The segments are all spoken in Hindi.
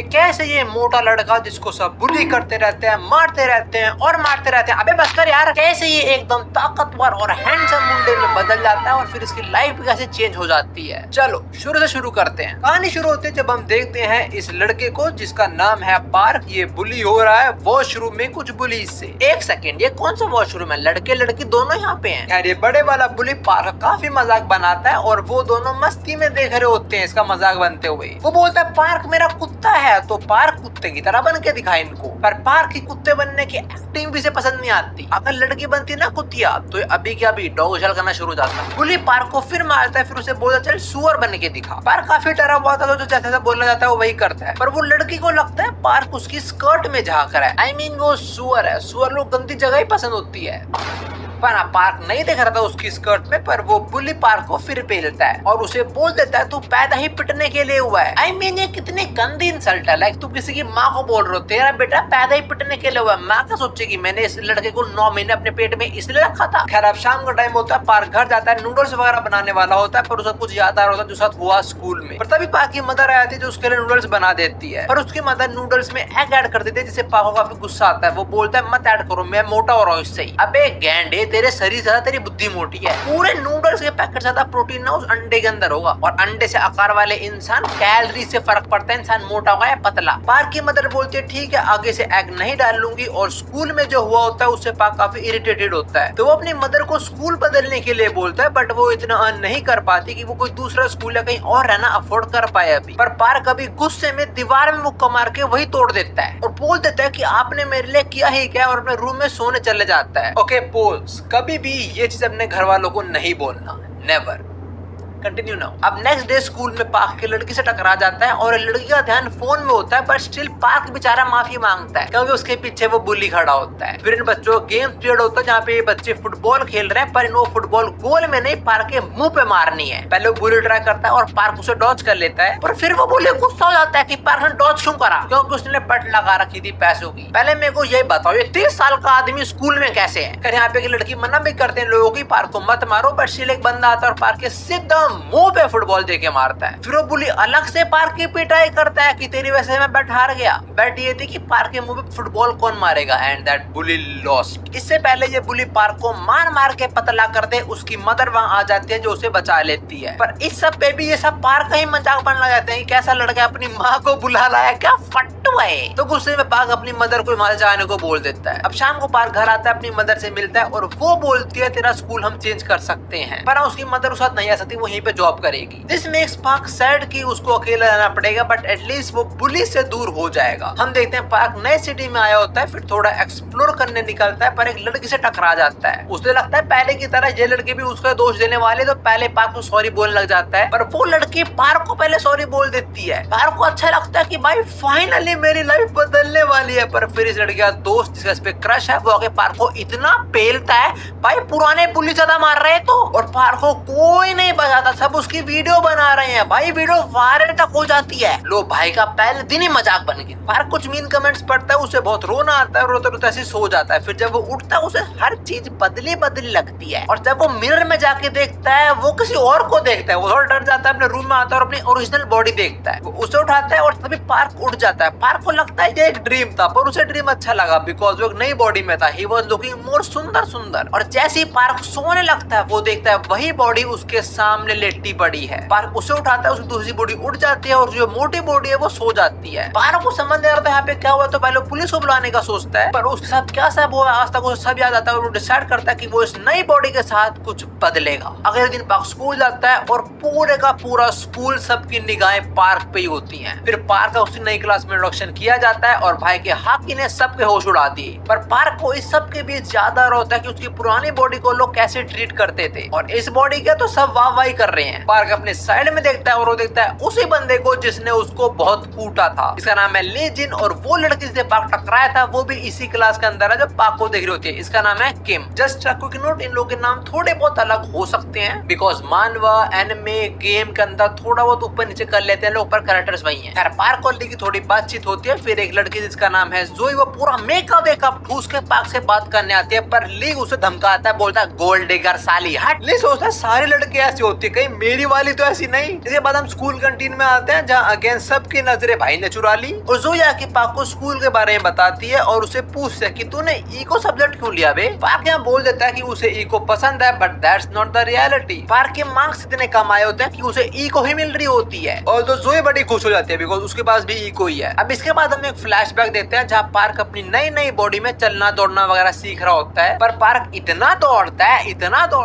कि कैसे ये मोटा लड़का जिसको सब बुली करते रहते हैं, मारते रहते हैं और मारते रहते हैं, अबे बस कर यार, कैसे ये एकदम ताकतवर और हैंडसम मुंडे में बदल जाता है और फिर इसकी लाइफ कैसे चेंज हो जाती है। चलो शुरू से शुरू करते हैं। कहानी शुरू होती है जब हम देखते हैं इस लड़के को जिसका नाम है पार्क। ये बुली हो रहा है वॉशरूम में कुछ बुली से। एक सेकेंड, ये कौन सा वॉशरूम है? लड़के लड़की दोनों यहाँ पे हैं। खैर ये बड़े वाला बुली पार्क काफी मजाक बनाता है और वो दोनों मस्ती में देख रहे होते हैं इसका मजाक बनते हुए। वो बोलता है पार्क मेरा कुत्ता है, तो पार्क कुत्ते की तरह बन के दिखाए इनको। पर पार्क की कुत्ते बनने की एक्टिंग भी से पसंद नहीं आती। अगर लड़की बनती ना कुतिया तो अभी क्या अभी डॉग उछल करना शुरू हो जाता है। बुली पार्क को फिर मारता है, फिर उसे बोलता चल सुअर बन के दिखा। पार्क काफी डरा हुआ था, तो जैसे बोलना जाता है वो वही करता है। पर वो लड़की को लगता है पार्क उसकी स्कर्ट में झांक रहा है। आई मीन वो सुअर है, सुअर लोग गंदी जगह ही पसंद होती है। पर पार्क नहीं देख रहा था उसकी स्कर्ट में, पर वो बुली पार्क को फिर पेलता है और उसे बोल देता है तू पैदा ही पिटने के लिए हुआ है। आई मीन ये कितनी गंदी इंसल्ट है। लाइक तू किसी की माँ को बोल रहे हो तेरा बेटा पैदा ही पिटने के लिए हुआ है। माँ क्या सोचेगी मैंने इस लड़के को 9 महीने अपने पेट में इसलिए रखा था। खैर अब शाम का टाइम होता है, पार्क घर जाता है, नूडल्स वगैरह बनाने वाला होता है, पर उसे कुछ याद आ रहा होता है जो साथ हुआ स्कूल में। पर तभी पार्क की मदर आती है जो उसके लिए नूडल्स बना देती है। पर उसकी मदर नूडल्स में एग ऐड कर देती है जिससे पार्क को काफी गुस्सा आता है। वो बोलता है मत ऐड करो, मैं मोटा हो रहा हूँ इससे। अबे गैंडे तेरे शरीर से तेरी बुद्धि मोटी है। पूरे नूडल्स के पैकेट ज्यादा प्रोटीन ना उस अंडे के अंदर होगा और अंडे से आकार वाले इंसान कैलोरी से फर्क पड़ता है इंसान मोटा होगा या पतला। पार्क की मदर बोलती है ठीक है आगे से एग नहीं डाल लूंगी। और स्कूल में जो हुआ होता है उससे पार्क काफी इरिटेटेड होता है, तो वो अपनी मदर को स्कूल बदलने के लिए बोलता है। बट वो इतना अर्न नहीं कर पाती कि वो कोई दूसरा स्कूल या कहीं और रहना अफोर्ड कर पाए अभी। पर पार्क अभी गुस्से में दीवार में मुक्का मार के वही तोड़ देता है और बोल देता है कि आपने मेरे लिए किया ही क्या, और अपने रूम में सोने चले जाता है। ओके पोज, कभी भी ये चीज अपने घर वालों को नहीं बोलना, नेवर। Continue now. अब नेक्स्ट डे स्कूल में पार्क की लड़की से टकरा जाता है और लड़की का ध्यान फोन में होता है, पर स्टिल पार्क बेचारा माफी मांगता है क्योंकि उसके पीछे वो बुली खड़ा होता है। फिर इन बच्चों का गेम पीरियड होता है जहाँ पे ये बच्चे फुटबॉल खेल रहे हैं, पर इनको फुटबॉल गोल में नहीं पार्क के मुंह पे मारनी है। पहले वो बुली ट्राई करता है और पार्क उसे डॉज कर लेता है, और फिर वो बुली गुस्सा हो जाता है कि पार्क ने डॉज क्यों करा, क्योंकि उसने बट लगा रखी थी पैसों की। पहले मेरे को यही बताओ ये 30 साल का आदमी स्कूल में कैसे है? यहाँ पे लड़की मना भी करते हैं लोगों की पार्क को मत मारो, बट स्टिल एक बंदा आता है और पार्क के सीधा मुंह पे फुटबॉल दे के मारता है। फिर वो बुली अलग से पार्क की पिटाई करता है कि तेरी वजह से मैं बैट हार गया। बैट ये थी कि पार्क के मुंह पे फुटबॉल कौन मारेगा, एंड दैट बुली लॉस्ट। इससे पहले ये बुली पार्क को मार मार के पतला कर दे, उसकी मदर वहाँ आ जाती है जो उसे बचा लेती है। पर इस सब पे भी ये सब पार्क का ही मजाक बनना जाते हैं। कैसा लड़का अपनी माँ को बुला लाया, क्या फट्टू है। तो गुस्से में पार्क अपनी मदर को वहां जाने को बोल देता है। अब शाम को पार्क घर आता है, अपनी मदर से मिलता है और वो बोलती है तेरा स्कूल हम चेंज कर सकते हैं, पर उसकी मदर उस साथ नहीं आ सकती, वो यहीं पे जॉब करेगी। दिस मेक्स पार्क सैड कि उसको अकेला रहना पड़ेगा, बट एटलीस्ट वो पुलिस से दूर हो जाएगा। हम देखते हैं पार्क नए सिटी में आया होता है, फिर थोड़ा एक्सप्लोर करने निकलता है, पर एक लड़की से टकरा जाता है। उसे लगता है पहले की तरह ये लड़की भी उसका दोष देने वाले, तो पहले पार्क को सॉरी बोलने लग जाता है, पर वो लड़की पार्क को पहले सॉरी बोल देती है। पार्क को अच्छा लगता है कि भाई फाइनली मेरी लाइफ बदलने वाली है। पर फिर इस लड़की का दोस्त जिसका इस पे क्रश है वो आगे पार्क को इतना पेलता है, भाई पुराने पुलिस ज्यादा मार रहे हैं तो, और पार्क को कोई नहीं बचाता, सब उसकी वीडियो बना रहे हैं। भाई वीडियो वायरल तक हो जाती है। लो भाई का पहले दिन ही मजाक बन गया। पार्क कुछ मीन कमेंट्स पढ़ता है, उसे बहुत रोना आता है, रोते रोते ऐसे सो जाता है। फिर जब वो उठता है उसे हर चीज बदली बदली लगती है, और जब वो मिरर में जाके देखता है वो किसी और को देखता है। वो थोड़ा डर जाता है, अपने रूम में आता है और अपनी ओरिजिनल बॉडी देखता है। वो उसे उठाता है और तभी पार्क उठ जाता है। पार्क को लगता है ये एक ड्रीम था, पर उसे ड्रीम अच्छा लगा बिकॉज वो एक नई बॉडी में था। ही वाज लुकिंग मोर सुंदर सुंदर। और जैसे ही पार्क सोने लगता है वो देखता है वही बॉडी उसके सामने लेटी पड़ी है। पार्क उसे उठाता है, उसकी दूसरी बॉडी उड़ जाती है और जो मोटी बॉडी है वो सो जाती है। पार्क को समझ नहीं आता यहाँ पे क्या हुआ, तो पहले पुलिस को बुलाने का सोचता है, पर उसके साथ क्या सब हुआ आज तक उसे सब याद आता है और वो डिसाइड करता है कि वो इस नई बॉडी के साथ कुछ बदलेगा। अगले दिन पार्क स्कूल जाता है और पूरे का पूरा स्कूल सबकी निगाहें पार्क पे ही होती हैं। फिर पार्क का उसकी नई क्लास में इंट्रोडक्शन किया जाता है और भाई के हाकी ने सबके होश उड़ा दिए। पर पार्क को इस सब के बीच ज्यादा होता है कि उसकी पुरानी बॉडी को लोग कैसे ट्रीट करते थे और इस बॉडी के तो सब वाह वाही कर रहे हैं। पार्क अपने साइड में देखता है और वो देखता है उसी बंदे को जिसने उसको बहुत कूटा था। इसका नाम है ली जिन और वो लड़की से पार्क टकराया था वो भी इसी क्लास के अंदर है जो पार्क को देख रही होती है। इसका नाम है किम। जस्ट अ क्विक नोट, इन लोगों के नाम थोड़े बहुत अलग हो सकते हैं बिकॉज मानवा एनिमे गेम के अंदर थोड़ा बहुत ऊपर नीचे कर लेते हैं लोग, पर कैरेक्टर्स वही हैं। खैर पार्क और ली की थोड़ी बातचीत होती है। फिर एक लड़की जिसका नाम है जोई, वो पूरा मेकअप वेकअप ठूस के पार्क से बात करने आती है, पर ली उसे धमकाता है, बोलता है गोल्ड डिगर साली हट। ली सोचता है सारी लड़की ऐसी होती है, कहीं मेरी वाली तो ऐसी नहीं। इसके बाद हम स्कूल कैंटीन में आते हैं जहाँ अगेन सबकी नजरें भाई ने चुरा ली और जोई आके पार्क को स्कूल के बारे में बताती है और उसे पूछती है कि तूने इको सब्जेक्ट क्यों लिया बे। पार्क यहाँ बोल देता है कि उसे इको पसंद है but that's not the reality. Park के मार्क्स इतने कम आए होते हैं कि उसे इको ही मिल रही होती है और तो जोई बड़ी खुश हो जाती है बिकॉज उसके पास भी इको ही है। अब इसके बाद हम एक फ्लैशबैक देखते हैं जहाँ पार्क अपनी नई नई बॉडी में चलना दौड़ना वगैरह सीख रहा होता है, पर पार्क इतना दौड़ता है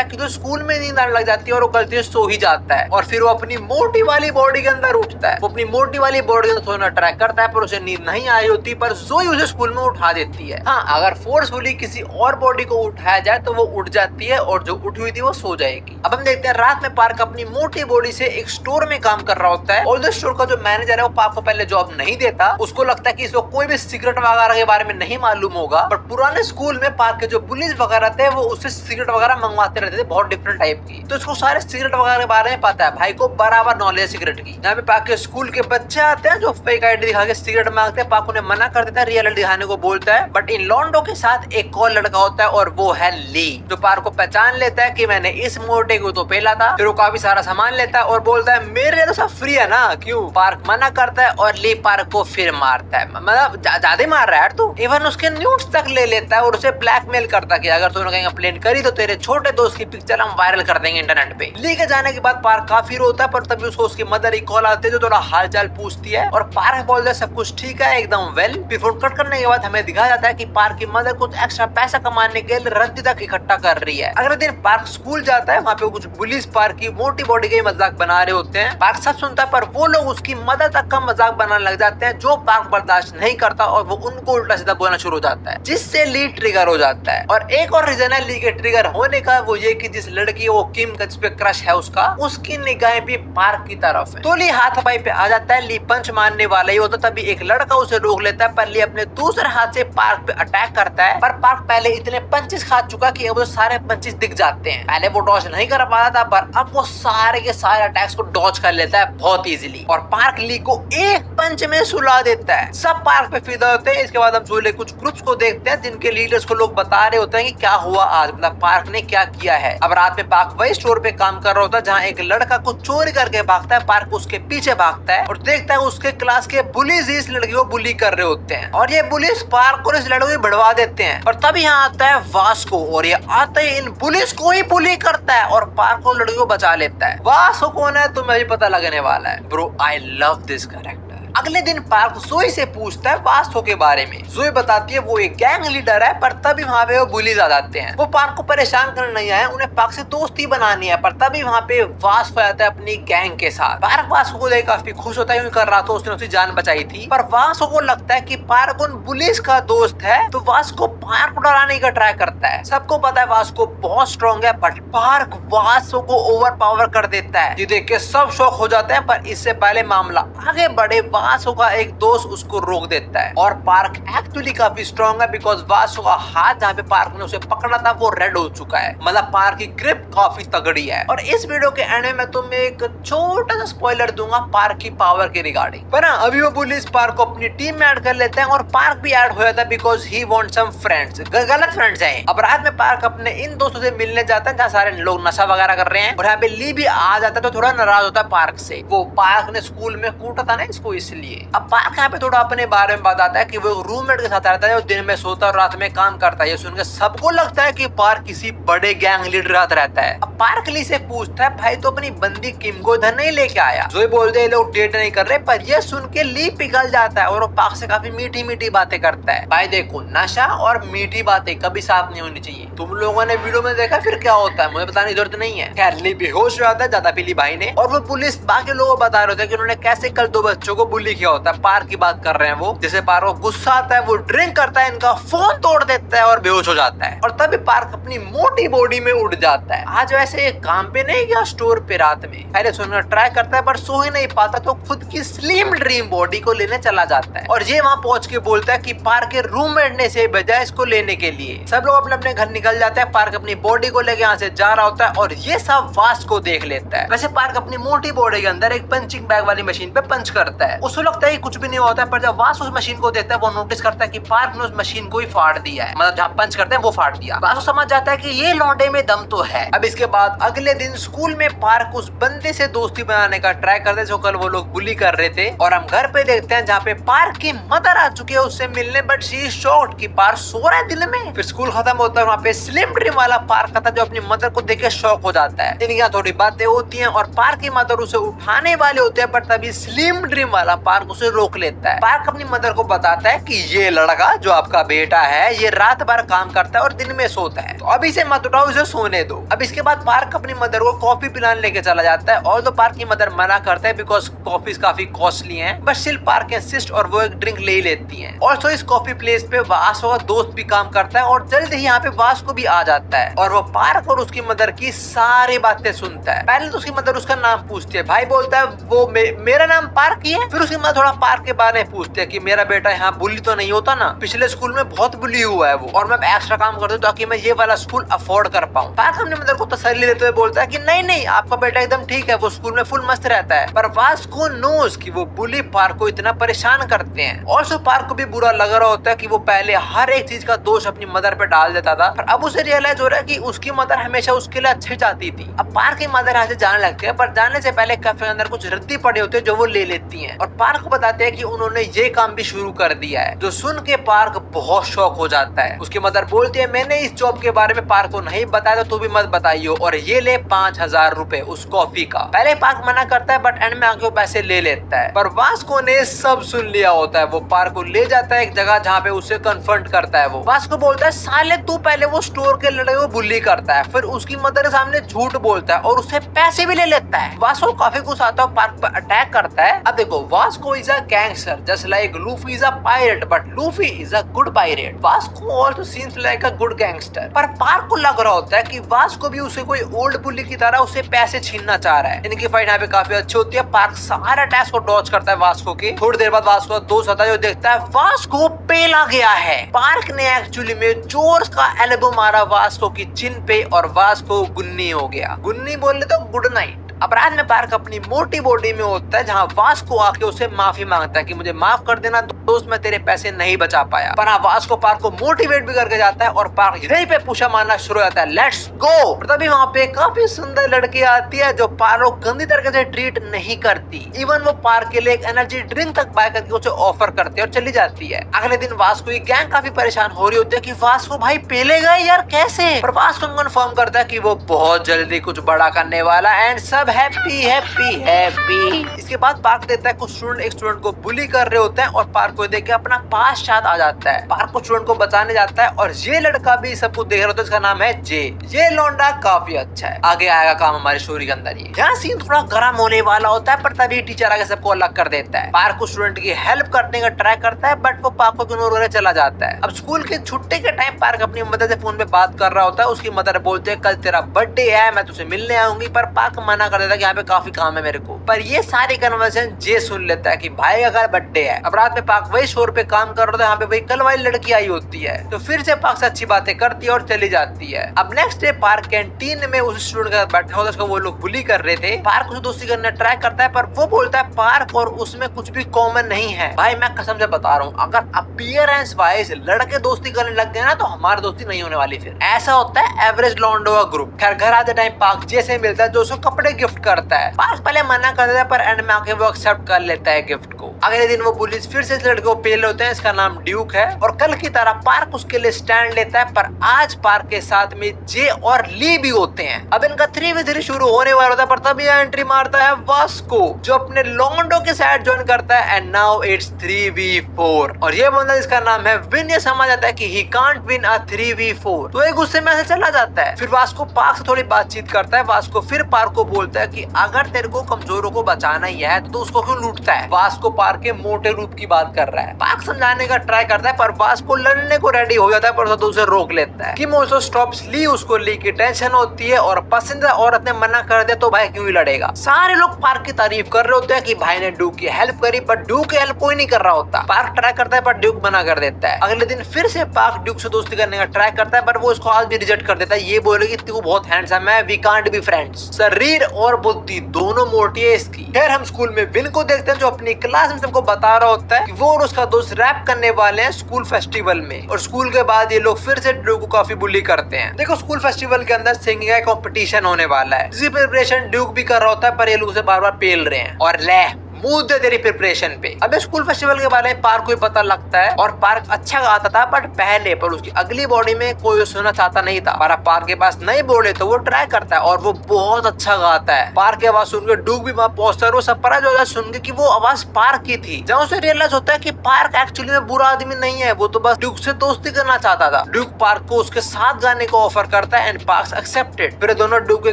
कि तो स्कूल में नींद आने लग जाती है और वो गलती से सो ही जाता है और फिर वो अपनी मोटी वाली बॉडी के अंदर उठता है। वो अपनी मोटी वाली बॉडी के अंदर सोना ट्राई करता है पर उसे नींद नहीं आई होती, पर जोई उसे स्कूल में उठा देती है। हाँ, अगर फोर्सफुली किसी और बॉडी को उठाया जाए तो वो उठ जाती है और जो उठी हुई थी वो सो जाएगी। अब हम देखते हैं रात में पार्क अपनी मोटी बॉडी से एक स्टोर में काम कर रहा होता है और स्टोर का जो मैनेजर है वो पार्क को पहले जॉब नहीं देता। उसको लगता है कि इसको कोई भी सिगरेट वगैरह के बारे में नहीं मालूम होगा, बट पुराने स्कूल में पार्क के जो पुलिस वगैरह थे वो उससे सिगरेट वगैरह मंगवाते रहते थे बहुत डिफरेंट टाइप की, तो इसको सारे सिगरेट वगैरह के बारे में पता है। भाई को बराबर नॉलेज है सिगरेट की। यहाँ पे पार्क के स्कूल के बच्चे आते हैं जो फेक आईडी दिखा के सिगरेट मांगते हैं। पार्क उन्हें मना कर देता है, रियल आईडी दिखाने को बोलता है, बट इन लॉन्डो के साथ एक और लड़का होता है और वो है ली, जो पार्क को पहचान लेता है कि मैंने इस मोटे को तो पहला था। फिर वो काफी सारा सामान लेता है और बोलता है मेरे लिए तो सब फ्री है ना, क्यों? पार्क मना करता है और ली पार्क को फिर मारता है, मतलब ज्यादा मार रहा है यार तू। इवन उसके न्यूड्स तक ले लेता है और उसे ब्लैकमेल करता है कि अगर तूने कहीं कंप्लेंट करी तो तेरे छोटे दोस्त की पिक्चर हम वायरल कर देंगे इंटरनेट पे। ली के जाने के बाद पार्क काफी रोता है, पर तभी उसको उसकी मदर ही कॉल आती है जो थोड़ा हाल चाल पूछती है और पार्क बोलता है सब कुछ ठीक है एकदम वेल। फोन कट करने के बाद हमें दिखाया जाता है कि पार्क की मदर कुछ एक्स्ट्रा पैसा कमाने के लिए रद्दी तक इकट्ठा कर रही है। अगले दिन पार्क स्कूल जाता है, वहाँ पे कुछ पुलिस पार्क की मोटी बॉडी का मजाक बना रहे होते हैं। पार्क सब सुनता है पर वो लोग उसकी मदर तक का मजाक बनाने लग जाते हैं जो पार्क बर्दाश्त नहीं करता और वो उनको उल्टा सीधा बोलना शुरू हो जाता है, जिससे ली ट्रिगर हो जाता है। और एक और रीजन है ली के ट्रिगर होने का, वो ये कि जिस लड़की वो किम का जिस पे क्रश है उसका, उसकी निगाहें भी पार्क की तरफ है। तो ली हाथापाई पे आ जाता है। ली पंच मारने वाला ही होता, तभी एक लड़का उसे रोक लेता है, पर ली अपने दूसरे हाथ से पार्क पे अटैक करता है। पर पार्क पहले इतने पंचेस खा चुका कि अब वो सारे पंचेस दिख जाते हैं। पहले वो डॉज नहीं कर पा रहा था, पर अब वो सारे के सारे अटैक्स को डॉज कर लेता है बहुत इजीली और पार्क ली को एक पंच में सुला देता है। सब पार्क पे फिदा होते हैं। इसके बाद हम जोले कुछ ग्रुप्स को देखते हैं जिनके लीडर्स को लोग बता रहे होते हैं कि क्या हुआ आज, मतलब पार्क ने क्या किया है। अब रात में पार्क वही स्टोर पे काम कर रहा होता है जहाँ एक लड़का कुछ चोरी करके भागता है। पार्क उसके पीछे भागता है और देखता है उसके क्लास के बुलीज इस लड़की को बुली कर रहे होते हैं और ये बुलीज पार्क को इस लड़के को बढ़वा देते हैं। और तब यहाँ आता है वास्को और ये आते ही इन पुलिस को ही बुली करता है और पार्क को लड़की को बचा लेता है। वास्को कौन है तुम्हें भी पता लगने वाला है। Bro I love this character. अगले दिन पार्क जोई से पूछता है वास्को के बारे में। जोई बताती है वो एक गैंग लीडर है, पर तभी वहाँ पे वो बुलीज आ जाते हैं। वो पार्क को परेशान करने नहीं आए, उन्हें पार्क से दोस्ती बनानी है, पर तभी वहाँ पे वास्को आता है अपनी गैंग के साथ। पार्क वास्को को देख काफी खुश होता है क्योंकि कर रहा था उसने उसकी जान बचाई थी, पर वास्को को लगता है कि पार्क उन पुलिस का दोस्त है, तो वास्को पार्क को डराने का ट्राई करता है। सबको पता है वास्को बहुत स्ट्रॉन्ग है, बट पार्क वास्को को ओवर पावर कर देता है। ये देख के सब शॉक हो जाते हैं, पर इससे पहले मामला आगे बढ़े वास्को का एक दोस्त उसको रोक देता है और पार्क एक्चुअली काफी स्ट्रॉन्ग है बिकॉज वास्को का हाथ जहाँ पे पार्क ने उसे पकड़ा था वो रेड हो चुका है, मतलब पार्क की ग्रिप काफी तगड़ी है। और इस वीडियो के एंड में मैं तुम्हें एक छोटा सा स्पॉइलर दूंगा पार्क की पावर के रिगार्डिंग। पर अभी वो पुलिस पार्क को अपनी टीम में ऐड कर लेते हैं और पार्क भी ऐड हो जाता है because he want some friends. गलत फ्रेंड्स हैं। अब रात में पार्क अपने इन दोस्तों से मिलने जाता है जहाँ सारे लोग नशा वगैरह कर रहे हैं और यहाँ पे ली भी आ जाता है, तो थोड़ा नाराज होता है पार्क से। वो पार्क ने स्कूल में कूटा था ना इसको, इसलिए। अब पार्क यहाँ पे थोड़ा अपने बारे में बताता है कि वो रूममेट के साथ रहता है जो दिन में सोता और रात में काम करता है। ये सुनकर सबको लगता है कि पार्क किसी बड़े गैंग लीडर के साथ रहता है। अब पार्क ली से पूछता है भाई तो अपनी बंदी किम को इधर नहीं लेके आया। जोई बोलते हैं लोग डेट नहीं कर रहे, पर ये सुन के ली पिघल जाता है और वो पार्क से काफी मीठी मीठी बातें करता है। भाई देखो, नशा और मीठी बातें कभी साथ नहीं होनी चाहिए। तुम लोगों ने वीडियो में देखा फिर क्या होता है, मुझे बताने की जरूरत नहीं है। खैर ली बेहोश हो जाता है ज्यादा पीली भाई ने, और वो पुलिस बाकी लोगों को बता रहे होते हैं कि उन्होंने कैसे कल 2 बच्चों को बुली किया होता है। पार्क की बात कर रहे हैं वो, जिसे पार्क को गुस्सा आता है, वो ड्रिंक करता है, इनका फोन तोड़ देता है और बेहोश हो जाता है। और तभी पार्क अपनी मोटी बॉडी में उड़ जाता है। आज वैसे काम पे नहीं गया स्टोर पे रात में, पहले सोने का ट्राई करता है पर सो ही नहीं पाता, तो खुद की स्लिम ड्रीम बॉडी को लेने चला जाता है। और ये वहाँ पहुंच के बोलता है कि पार्क के रूममेट ने से भेजा इसको लेने के लिए। सब लोग अपने अपने घर निकल जाते हैं। पार्क अपनी बॉडी को लेके यहाँ से जा रहा होता है और ये सब वास्ट को देख लेता है। वैसे पार्क अपनी मोटी बॉडी के अंदर एक पंचिंग बैग वाली मशीन पे पंच करता है। उसको लगता है कि कुछ भी नहीं होता है, पर जब वास उस मशीन को देखता है वो नोटिस करता है कि पार्क ने उस मशीन को ही फाड़ दिया है, मतलब जहाँ पंच करते हैं वो फाड़ दिया। वास समझ जाता है कि ये लौंडे में दम तो है। अब इसके बाद अगले दिन स्कूल में पार्क उस बंदे से दोस्ती बनाने का ट्राई करते जो कल वो लोग बुली कर रहे थे, और हम घर पे देखते हैं जहाँ पे पार्क की मदर आ चुकी है उससे मिलने, बट शी इज शॉक्ड कि पार्क सो रहा है दिन में। फिर स्कूल खत्म होता है, वहाँ पे स्लिम ड्रीम वाला पार्क आता है जो अपनी मदर को देख के शॉक हो जाता है। इनके यहाँ थोड़ी बातें होती हैं और पार्क की मदर उसे उठाने वाले होते हैं, पर तभी स्लिम ड्रीम वाला पार्क उसे रोक लेता है। पार्क अपनी मदर को बताता है कि ये लड़का जो आपका बेटा है ये रात भर काम करता है और दिन में सोता है, तो अभी से मत उठाओ, इसे सोने दो। अब इसके बाद पार्क अपनी मदर को कॉफी पिलाने लेके चला जाता है, और तो पार्क की मदर मना करता है बिकॉज कॉफी काफी कॉस्टली है, बट स्टिल पार्क इंसिस्ट और वो एक ड्रिंक ले ही लेती है। और इस कॉफी प्लेस पे वासो का दोस्त भी काम करता है और जल्द ही यहाँ पे वास को भी आ जाता है, और वो पार्क और उसकी मदर की सारी बातें सुनता है। पहले तो उसकी मदर उसका नाम पूछती है, भाई बोलता है वो मेरा नाम पार्क ही है। फिर उसकी मदर थोड़ा पार्क के बारे में पूछती है कि मेरा बेटा यहाँ बुली तो नहीं होता ना, पिछले स्कूल में बहुत बुली हुआ है वो, और मैं एक्स्ट्रा काम करता हूँ ताकि मैं ये वाला स्कूल अफोर्ड कर पाऊँ। पार्क अपनी मदर को तसल्ली देते हुए बोलता है कि नहीं नहीं आपका बेटा एकदम ठीक है, वो स्कूल में फुल मस्त रहता है। पर वास को नोस कि वो बुली पार्क को इतना परेशान करते हैं, और सो पार्क को भी बुरा लग रहा होता है कि वो पहले हर एक चीज का दोष अपनी मदर पे डाल देता था, पर अब उसे रियलाइज हो रहा है कि उसकी मदर हमेशा उसके लिए अच्छे चाहती थी। अब पार्क की मदर यहाँ से जाने लगती है, पर जाने से पहले कैफे के अंदर कुछ रद्दी पड़े होते हैं जो वो ले लेती हैं, और पार्क को बताते हैं कि उन्होंने ये काम भी शुरू कर दिया है, जो सुन के पार्क बहुत शौक हो जाता है। उसकी मदर बोलती है मैंने इस जॉब के बारे में पार्क को नहीं बताया तो तू भी मत बताइयो, और ये ले 5000 रुपए उस कॉफी का। पहले पार्क मना करता है बट एंड में आके वो पैसे ले लेता है, पर वास्को ने सब सुन लिया होता है। वो पार्क को ले जाता है एक जगह जहाँ पे उसे कन्फ्रंट करता है। वो वास्को बोलता है साले तू पहले वो स्टोर के लड़के को बुली करता है, फिर उसकी मदर के सामने झूठ बोलता है और उससे पैसे भी ले लेता है। वास्को काफी गुस्सा आता है, पार्क पर अटैक करता है। अब देखो Vasco is a gangster just like Luffy is a pirate, but Luffy is a good pirate. Vasco also seems like a good gangster, पर पार्क को लग रहा होता है कि वास्को भी उसे कोई ओल्ड बुली की तरह उसे पैसे छीनना चाह रहा है। इनकी फाइट यहाँ पे काफी अच्छी होती है। पार्क सारा अटैक को डॉज करता है वास्को की। थोड़ी देर बाद वास्को का दोस्त आता है जो देखता है वास्को पेला गया है। पार्क ने एक्चुअली में जोर का एल्बो मारा वास्को की चिन पे और वास्को गुन्नी हो गया। गुन्नी बोले तो गुड नाइट। अपराध में पार्क अपनी मोटी बॉडी में होता है, जहाँ वास्को आके उसे माफी मांगता है कि मुझे माफ कर देना दोस्त, मैं तेरे पैसे नहीं बचा पाया। पर हाँ वास्को पार्क को मोटिवेट भी करके जाता है और पार्क यहीं पे पुशअप मारना शुरू हो जाता है, लेट्स गो। तभी वहाँ पे काफी सुंदर लड़की आती है जो पार्क को गंदी तरीके से ट्रीट नहीं करती। इवन वो पार्क के लिए एक एनर्जी ड्रिंक तक बाय करके उसे ऑफर करती है और चली जाती है। अगले दिन वास्को की गैंग काफी परेशान हो रही होती है कि वास्को भाई पेले गए यार कैसे, पर वास्को कन्फर्म करता है कि वो बहुत जल्दी कुछ बड़ा करने वाला एंड सब हैप्पी हैप्पी हैप्पी। इसके बाद पार्क देखता है कुछ स्टूडेंट एक स्टूडेंट को बुली कर रहे होते हैं और पार्क को देख के अपना पास याद आ जाता है। पार्क को स्टूडेंट को बचाने जाता है और ये लड़का भी सब कुछ देख रहा होता है, इसका नाम है जे। ये लौंडा काफी अच्छा है, आगे आएगा काम हमारी स्टोरी के अंदर। ये यहाँ सीन थोड़ा गर्म होने वाला होता है, पर तभी टीचर आगे सबको अलग कर देता है। पार्क को स्टूडेंट की हेल्प करने का ट्राई करता है बट वो पार्क को इग्नोर करके चला जाता है। अब स्कूल के छुट्टी के टाइम पार्क अपनी मदर से फोन पे बात कर रहा होता है। उसकी मदर बोलते है कल तेरा बर्थडे है, मैं तुझे मिलने आऊंगी, पर पार्क मना कर देता है कि यहाँ पे काफी काम है मेरे को। पर ये सारी कन्वर्सेशन जे सुन लेता है कि भाई अगर बर्थडे है। अब रात में पार्क वही शोर पे काम कर रहा था, यहाँ पे वही कल वाली लड़की आई होती है, तो फिर से पार्क से अच्छी बातें करती है और चली जाती है। अब नेक्स्ट डे पार्क कैंटीन में उस स्टूडेंट के साथ बैठा होता है, उसको वो लोग बुली कर रहे थे। पार्क उसे दोस्ती करने ट्राई करता है पर वो बोलता है पार्क और उसमें कुछ भी कॉमन नहीं है। भाई मैं कसम से बता रहा हूँ, अगर अपीयरेंस वाइज लड़के दोस्ती करने लग गए ना तो हमारी दोस्ती नहीं होने वाली। फिर ऐसा होता है एवरेज लॉन्डो का ग्रुप। खैर घर आते टाइम पार्क जैसे मिलता है जो उसको कपड़े गिफ्ट करता है। पार्क पहले मना कर देता है पर एंड में आके वो एक्सेप्ट कर लेता है गिफ्ट को। अगले दिन वो पुलिस फिर से इस लड़के को पेल होते हैं, इसका नाम ड्यूक है, और कल की तरह पार्क उसके लिए स्टैंड लेता है। पर आज पार्क के साथ में जे और ली भी होते हैं। अब इनका 3v3 शुरू होने वाला होता है, पर तभी एंट्री मारता है वास्को जो अपने लॉन्डो के साथ ज्वाइन करता है। एंड नाउ इट्स 3v4 और ये बंदा जिसका नाम है विन ये समझ आता है कि he can't win a 3v4, तो एक गुस्से में ऐसे चला जाता है। फिर वास्को पार्क से थोड़ी बातचीत करता है। वास्को फिर पार्क को बोलता है कि अगर तेरे को कमजोरों को बचाना ही है तो उसको क्यों लूटता है। वास्को पार्क के मोटे रूप की बात कर रहा है। पार्क समझाने का ट्राई करता है पर वास्को लड़ने को रेडी हो जाता है, पर तो उसे रोक लेता है। किम ऑल्सो स्टॉप्स ली, उसको ली की टेंशन होती है और पसंदीदा औरत ने मना कर दिया तो भाई क्यों ही लड़ेगा। सारे लोग पार्क की तारीफ कर रहे होते हैं कि भाई ने ड्यूक की हेल्प करी, पर ड्यूक की हेल्प कोई नहीं कर रहा होता। पार्क ट्राई करता है पर ड्यूक मना कर देता है। अगले दिन फिर से पार्क ड्यूक से दोस्ती करने का ट्राई करता है पर वो उसको आज भी रिजेक्ट कर देता है। ये बोले कि तू बहुत हैंडसम है, वी कांट बी फ्रेंड्स। शरीर और बुद्धि दोनों मोटी है इसकी। खैर हम स्कूल में विन को देखते हैं जो अपनी क्लास इन सबको बता रहा होता है कि वो और उसका दोस्त रैप करने वाले हैं स्कूल फेस्टिवल में, और स्कूल के बाद ये लोग फिर से ड्यूक को काफी बुली करते हैं। देखो स्कूल फेस्टिवल के अंदर सिंगिंग का कंपटीशन होने वाला है, जिसकी प्रिपरेशन ड्यूक भी कर रहा होता है, पर ये लोग उसे बार बार पेल रहे हैं और ले मुंह दे तेरी प्रिपरेशन पे। अबे स्कूल फेस्टिवल के बारे में पार्क को पता लगता है और पार्क अच्छा गाता था बट पहले, पर उसकी अगली बॉडी में कोई सुनना चाहता नहीं था। पर पार्क के पास नई बॉडी तो वो ट्राई करता है और वो बहुत अच्छा गाता है। पार्क की आवाज सुनकर ड्यूक भी वहाँ पहुंचता है, वो सरप्राइज हो जाता है सुन के कि वो आवाज पार्क की थी। जब उसे रियलाइज होता है कि पार्क एक्चुअली में बुरा आदमी नहीं है, वो तो बस ड्यूक से दोस्ती करना चाहता था। ड्यूक पार्क को उसके साथ जाने को ऑफर करता है एंड पार्क एक्सेप्टेड। फिर दोनों ड्यूक के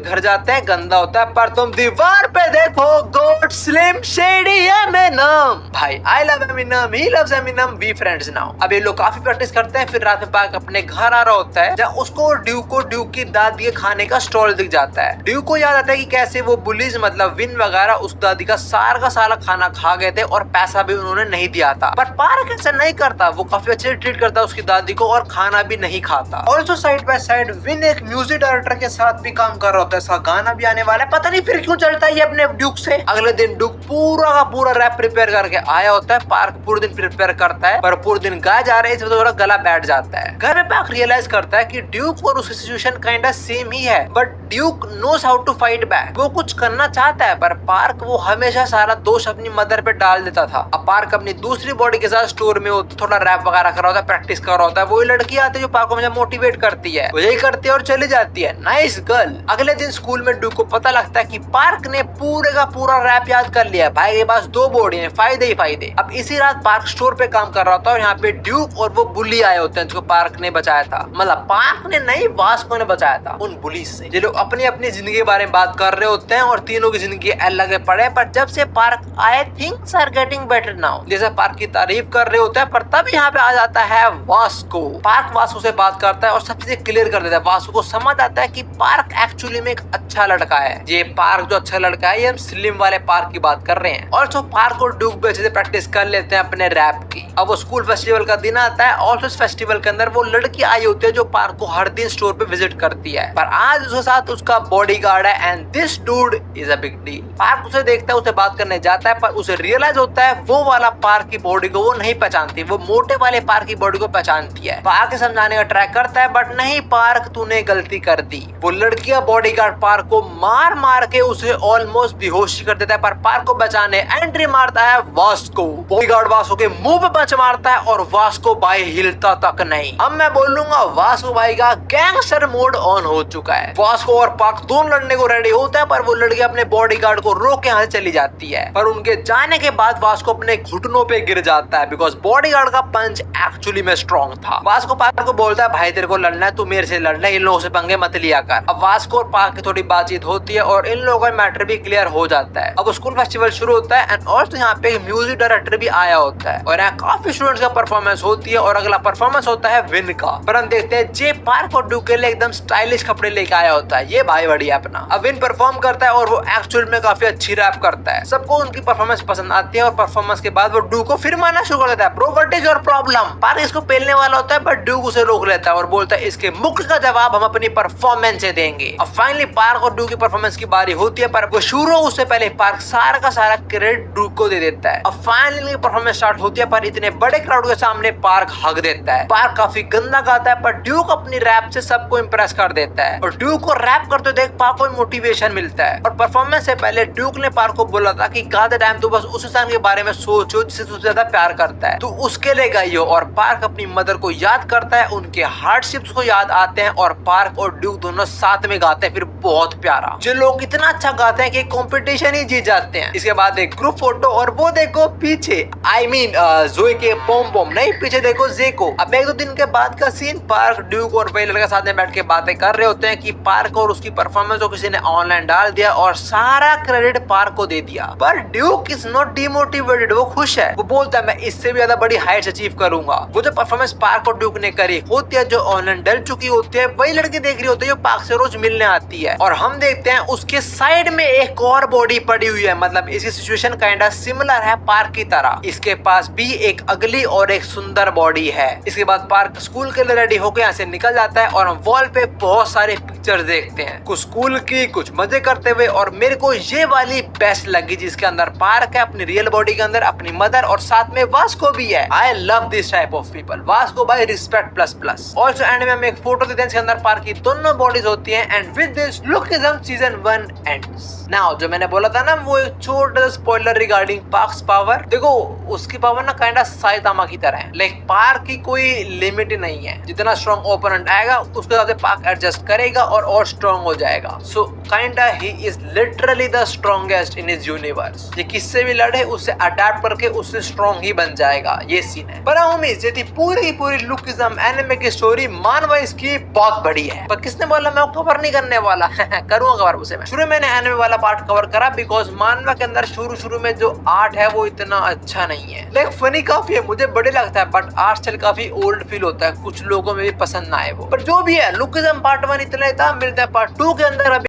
घर जाते हैं, गंदा होता है पर तुम दीवार पे देखो गॉड स्लिम शेडी है एमिनम। भाई I love Eminem, he loves Eminem, we friends now. अब ये लोग काफी प्रैक्टिस करते हैं। फिर रात में पार्क अपने घर आ रहा होता है, जहाँ उसको ड्यूक की दादी के खाने का स्टॉल दिख जाता है। ड्यूक को याद आता है कि कैसे वो बुलीज मतलब विन वगैरह उस दादी का सारा खाना खा गए थे और पैसा भी उन्होंने नहीं दिया था। पर पार्क ऐसा नहीं करता, वो काफी अच्छे से ट्रीट करता है उसकी दादी को और खाना भी नहीं खाता। Also side by side win एक म्यूजिक डायरेक्टर के साथ भी काम कर रहा होता है, इसका गाना भी आने वाला है। पता नहीं फिर क्यों चलता है ये अपने ड्यूक से। अगले दिन ड्यूक पूरा का पूरा रैप प्रिपेयर करके आया होता है। पार्क पूरे दिन प्रिपेयर करता है पर पूरे दिन गाया जा रहा है, इसमें थोड़ा गला बैठ जाता है। घर में पार्क रियलाइज करता है कि ड्यूक और उसकी सिचुएशन काइंड ऑफ सेम ही है, but Duke knows how to fight back. वो कुछ करना चाहता है पर पार्क वो हमेशा सारा दोष अपनी मदर पे डाल देता था। अब पार्क अपनी दूसरी बॉडी के साथ स्टोर में थोड़ा रैप वगैरह कर रहा होता है, प्रैक्टिस कर रहा होता है। वही लड़की आती है जो पार्क को मुझे मोटिवेट करती है, वो यही करती है और चली जाती है। Nice girl. अगले दिन स्कूल में ड्यूक को पता लगता है कि पार्क ने पूरे का पूरा रैप याद कर लिया। भाई के पास 2 बॉडी है, फायदे ही फायदे। अब इसी रात पार्क स्टोर पे काम कर रहा था और यहाँ पे ड्यूक और वो बुली आए होते हैं, जिसको पार्क ने बचाया था। मतलब पार्क ने नहीं, वास्को ने बचाया था उन बुली से। ये लोग अपनी अपनी जिंदगी के बारे में बात कर रहे होते हैं और तीनों की जिंदगी अलग पड़े। पर जब से पार्क आए things are getting better now, जैसे पार्क की तारीफ कर रहे होते हैं। पर तब यहाँ पे आ जाता है वास्को। पार्क वास्को से बात करता है और सब चीजें क्लियर कर देता है। वास्को को समझ आता है कि पार्क एक्चुअली में एक अच्छा लड़का है। ये पार्क जो अच्छा लड़का है, ये हम स्लिम वाले पार्क की बात कर रहे हैं। और जो पार्क और ड्यूक भी अच्छे से प्रैक्टिस कर लेते हैं अपने रैप की। अब वो स्कूल फेस्टिवल का दिन आता है और उस फेस्टिवल के अंदर वो लड़की आई होती है जो पार्क को हर दिन स्टोर पे विजिट करती है। पर आज उसके साथ उसका बॉडीगार्ड है and this dude is a big deal. Park उसे देखता है, उसे बात करने जाता है, पर उसे रियलाइज होता है वो वाला पार्क की बॉडी को वो नहीं पहचानती, वो मोटे वाले पार्क की बॉडी को पहचानती है। पार्क के समझाने का ट्राई करता है बट नहीं, पार्क तूने गलती कर दी। वो लड़की का बॉडीगार्ड पार्क को मार मार के उसे ऑलमोस्ट बेहोशी कर देता है। पर पार्क को बचाने एंट्री मारता है वास्को। बॉडीगार्ड वास्को के मुंह पे पंच मारता है और वास्को भाई हिलता तक नहीं। अब मैं बोलूंगा वास्को भाई का गैंगस्टर मोड ऑन हो चुका है। वास्को और पार्क दोनों लड़ने को रेडी होता है, पर वो लड़की अपने बॉडीगार्ड को रोक के यहाँ से चली जाती है। पर उनके जाने के बाद वास्को अपने घुटनों पे गिर जाता है, बिकॉज बॉडीगार्ड का पंच एक्चुअली में स्ट्रॉन्ग था। वास्को पार्क को बोलता है भाई तेरे को लड़ना है, तू मेरे से लड़ना है, इन लोगों से पंगे मत लिया कर। अब वास्को और पार्क की थोड़ी बातचीत होती है और इन लोगों का मैटर भी क्लियर हो जाता है। अब स्कूल फेस्टिवल शुरू होता है एंड और यहाँ पे म्यूजिक डायरेक्टर भी आया होता है और यहाँ काफी स्टूडेंट्स का परफॉर्मेंस होती है और अगला परफॉर्मेंस होता है विन का। पर हम देखते हैं जे पार्क और ड्यूक के लिए एकदम स्टाइलिश कपड़े लेके आया होता है, ये भाई बढ़िया अपना। अब विन परफॉर्म करता है और वो एक्चुअल में काफी अच्छी रैप करता है। सबको उनकी परफॉर्मेंस पसंद आती है और परफॉर्मेंस के बाद वो ड्यूक को फिर मारना शुरू कर देता है। Bro what is your problem? Park इसको पेलने वाला होता है बट ड्यूक उसे रोक लेता है और बोलता है इसके मुख का जवाब हम अपनी परफॉर्मेंस से देंगे। अब फाइनली पार्क और ड्यूक की परफॉर्मेंस की बारी होती है, पर वो शुरू उससे पहले पार्क सारा का सारा क्रेडिट ड्यूक को दे देता है। अब फाइनली परफॉर्मेंस स्टार्ट होती है, पर इतने बड़े क्राउड के सामने पार्क हक देता है। पार्क काफी गंदा गाता है पर ड्यूक अपनी रैप से सबको इंप्रेस कर देता है और ड्यूक को रैप करते देख पार्क को मोटिवेशन मिलता है। और परफॉर्मेंस से पहले ड्यूक ने पार्क को बोला था कि गाते टाइम तो बस उस इंसान के बारे में सोचो जिसे तुझसे ज्यादा प्यार करता है, तो उसके लिए गाइयो। और पार्क अपनी मदर को याद करता है, उनके हार्डशिप्स को याद आते हैं और पार्क और ड्यूक दोनों साथ में गाते हैं। फिर बहुत प्यारा, जो लोग इतना अच्छा गाते हैं कि कंपटीशन ही जीत जाते हैं। इसके बाद एक ग्रुप फोटो और वो देखो पीछे आई मीन जोई के पोम पोम नहीं, पीछे देखो जेको। अब 1-2 दिन के बाद का सीन, पार्क ड्यूक और वही लड़का साथ में बैठ के बातें कर रहे होते हैं कि पार्क और उसकी परफॉर्मेंस को किसी ने ऑनलाइन डाल दिया और सारा क्रेडिट पार्क को दे दिया। पर ड्यूक इज नॉट डिमोटिवेटेड, वो खुश है। वो बोलता है मैं इससे भी ज्यादा बड़ी हाइट्स अचीव करूंगा। वो जो परफॉर्मेंस पार्क और ड्यूक ने करी होती है, जो ऑनलाइन डल चुकी होती है, वही लड़की देख रही होती है जो पार्क से रोज मिलने आती है। और हम देखते हैं उसके साइड में एक और बॉडी पड़ी हुई है। मतलब इसी सिचुएशन काइंड ऑफ सिमिलर है पार्क की तरह। इसके पास भी एक अगली और एक सुंदर बॉडी है। इसके बाद पार्क स्कूल के लिए रेडी होकर यहाँ से निकल जाता है और हम वॉल पे बहुत सारे पिक्चर देखते हैं, कुछ स्कूल की, कुछ मजे करते हुए। और मेरे को ये वाली बेस्ट लगी जिसके अंदर पार्क है अपनी रियल बॉडी के अंदर, अपनी मदर और साथ में वास्को भी है। I love this type of people. Vasco by respect plus plus. Also end में हमें एक फोटो देते हैं जिसके अंदर पार्क की दोनों बॉडीज होती हैं। And with this lookism season 1 ends. Now जो मैंने बोला था ना वो एक छोटा स्पॉइलर रिगार्डिंग पार्क्स पावर, देखो उसकी पावर ना काइंड ऑफ साइतामा की तरह है। लाइक पार्क की कोई लिमिट ही नहीं है, जितना स्ट्रॉन्ग ओपोनेंट आएगा उसके हिसाब से पार्क एडजस्ट करेगा और स्ट्रॉन्ग हो जाएगा। So kind of he is literally the strongest in his universe. ये किससे भी लड़े उससे अडैप्ट करके उससे स्ट्रॉन्ग ही बन जाएगा, ये सीन है। पर होमीज ये थी पूरी लुकिज्म एनिमे की स्टोरी। मानवा इसकी बहुत बड़ी है, पर किसने बोला मैं कवर नहीं करने वाला करूंगा कवर उसे मैं। शुरू मैंने एनिमे वाला पार्ट कवर करा बिकॉज मानवा के अंदर शुरू में जो आर्ट है वो इतना अच्छा नहीं है। लाइक फनी काफी है, मुझे बड़े लगता है, बट आर्ट स्टाइल काफी ओल्ड फील होता है, कुछ लोगों में भी पसंद ना आए वो। पर जो भी है लुकिज्म पार्ट 1 इतना ही था। मिलता है पार्ट 2 के अंदर। अभी